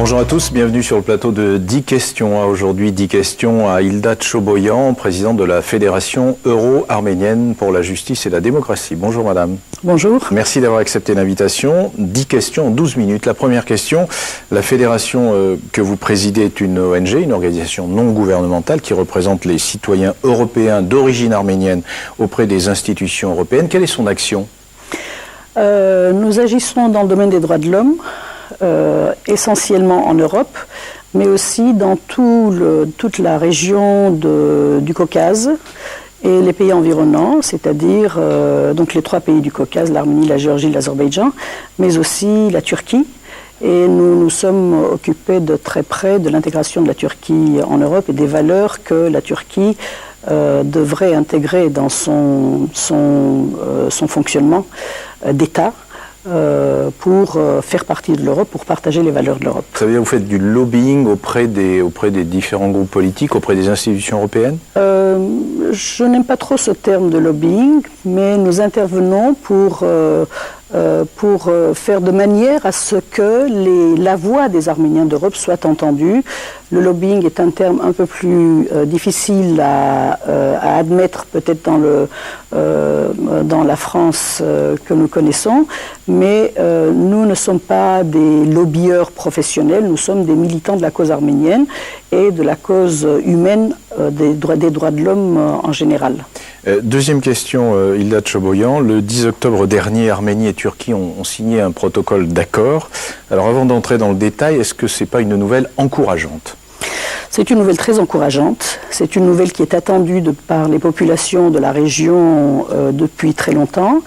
Bonjour à tous, bienvenue sur le plateau de 10 questions. Aujourd'hui, 10 questions à Hilda Tchoboyan, présidente de la Fédération euro-arménienne pour la justice et la démocratie. Bonjour madame. Bonjour. Merci d'avoir accepté l'invitation. 10 questions en 12 minutes. La première question, la fédération que vous présidez est une ONG, une organisation non gouvernementale qui représente les citoyens européens d'origine arménienne auprès des institutions européennes. Quelle est son action ? Nous agissons dans le domaine des droits de l'homme. Essentiellement en Europe, mais aussi dans toute la région du Caucase et les pays environnants, c'est-à-dire donc les 3 pays du Caucase, l'Arménie, la Géorgie, l'Azerbaïdjan, mais aussi la Turquie. Et nous nous sommes occupés de très près de l'intégration de la Turquie en Europe et des valeurs que la Turquie devrait intégrer dans son fonctionnement d'État. Pour faire partie de l'Europe, pour partager les valeurs de l'Europe. Ça veut dire que vous faites du lobbying auprès des différents groupes politiques, auprès des institutions européennes ? Je n'aime pas trop ce terme de lobbying, mais nous intervenons pour faire de manière à ce que la voix des Arméniens d'Europe soit entendue. Le lobbying est un terme un peu plus difficile à admettre peut-être dans la France que nous connaissons, mais nous ne sommes pas des lobbyeurs professionnels, nous sommes des militants de la cause arménienne et de la cause humaine des droits de l'homme en général. Deuxième question, Hilda Tchoboyan. Le 10 octobre dernier, Arménie et Turquie ont signé un protocole d'accord. Alors avant d'entrer dans le détail, est-ce que ce n'est pas une nouvelle encourageante ? C'est une nouvelle très encourageante. C'est une nouvelle qui est attendue par les populations de la région depuis très longtemps,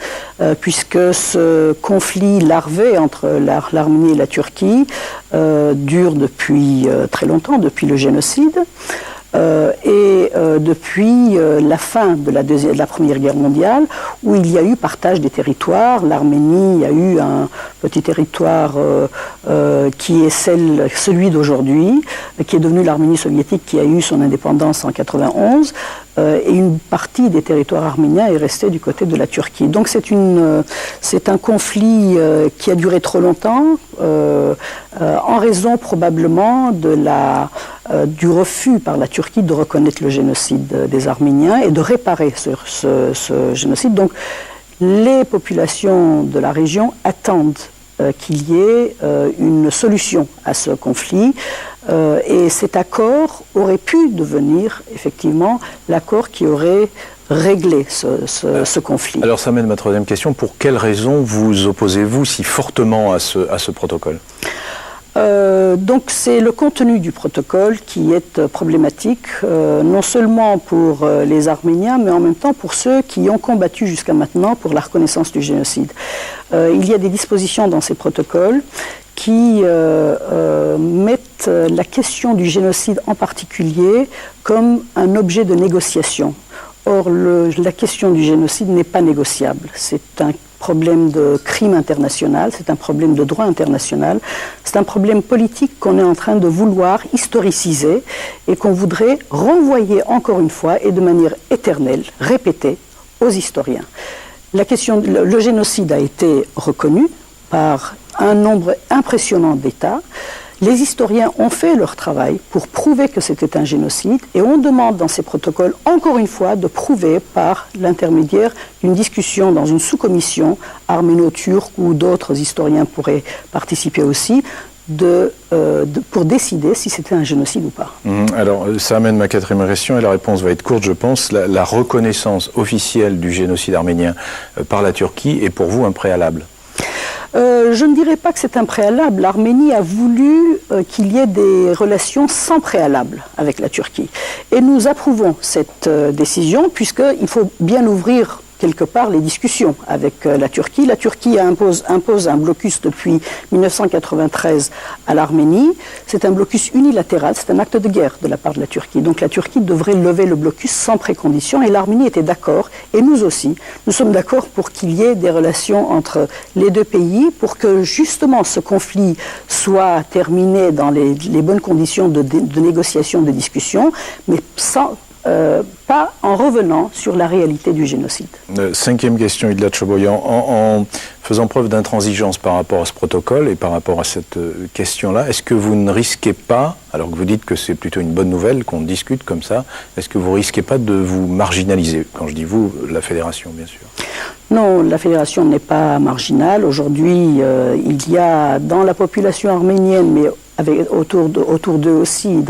puisque ce conflit larvé entre l'Arménie et la Turquie dure depuis très longtemps, depuis le génocide. Depuis la fin de la Première Guerre mondiale, où il y a eu partage des territoires. L'Arménie a eu un petit territoire qui est celui d'aujourd'hui, qui est devenu l'Arménie soviétique, qui a eu son indépendance en 1991, et une partie des territoires arméniens est restée du côté de la Turquie. Donc c'est un conflit qui a duré trop longtemps, en raison probablement du refus par la Turquie de reconnaître le génocide des Arméniens et de réparer ce génocide. Donc les populations de la région attendent qu'il y ait une solution à ce conflit. Et cet accord aurait pu devenir effectivement l'accord qui aurait réglé ce conflit. Alors ça mène à ma troisième question. Pour quelles raisons vous opposez-vous si fortement à ce protocole ? Donc c'est le contenu du protocole qui est problématique, non seulement pour les Arméniens, mais en même temps pour ceux qui ont combattu jusqu'à maintenant pour la reconnaissance du génocide. Il y a des dispositions dans ces protocoles qui mettent la question du génocide en particulier comme un objet de négociation. Or, la question du génocide n'est pas négociable. C'est un problème de crime international, c'est un problème de droit international, c'est un problème politique qu'on est en train de vouloir historiciser et qu'on voudrait renvoyer encore une fois et de manière éternelle, répétée, aux historiens. Le génocide a été reconnu par un nombre impressionnant d'États. Les historiens ont fait leur travail pour prouver que c'était un génocide et on demande dans ces protocoles, encore une fois, de prouver par l'intermédiaire d'une discussion dans une sous-commission arméno-turque où d'autres historiens pourraient participer aussi, pour décider si c'était un génocide ou pas. Alors, ça amène ma quatrième question et la réponse va être courte, je pense. La reconnaissance officielle du génocide arménien par la Turquie est pour vous un préalable ? Je ne dirais pas que c'est un préalable. L'Arménie a voulu qu'il y ait des relations sans préalable avec la Turquie. Et nous approuvons cette décision puisqu'il faut bien ouvrir quelque part les discussions avec la Turquie. La Turquie impose un blocus depuis 1993 à l'Arménie. C'est un blocus unilatéral, c'est un acte de guerre de la part de la Turquie. Donc la Turquie devrait lever le blocus sans précondition et l'Arménie était d'accord, et nous aussi. Nous sommes d'accord pour qu'il y ait des relations entre les deux pays, pour que justement ce conflit soit terminé dans les bonnes conditions de négociation, de discussion, mais pas en revenant sur la réalité du génocide. Cinquième question, Idla Choboyan. En faisant preuve d'intransigeance par rapport à ce protocole et par rapport à cette question-là, est-ce que vous ne risquez pas, alors que vous dites que c'est plutôt une bonne nouvelle qu'on discute comme ça, est-ce que vous ne risquez pas de vous marginaliser? Quand je dis vous, la fédération, bien sûr. Non, la fédération n'est pas marginale. Aujourd'hui, il y a dans la population arménienne, mais autour d'eux aussi,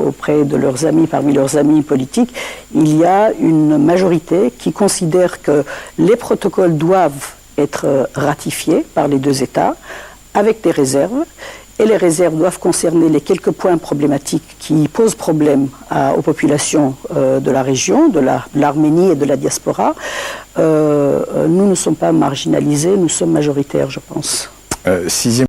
auprès de leurs amis, parmi leurs amis politiques, il y a une majorité qui considère que les protocoles doivent être ratifiés par les deux États, avec des réserves. Et les réserves doivent concerner les quelques points problématiques qui posent problème aux populations de la région, de l'Arménie et de la diaspora. Nous ne sommes pas marginalisés, nous sommes majoritaires, je pense. Sixième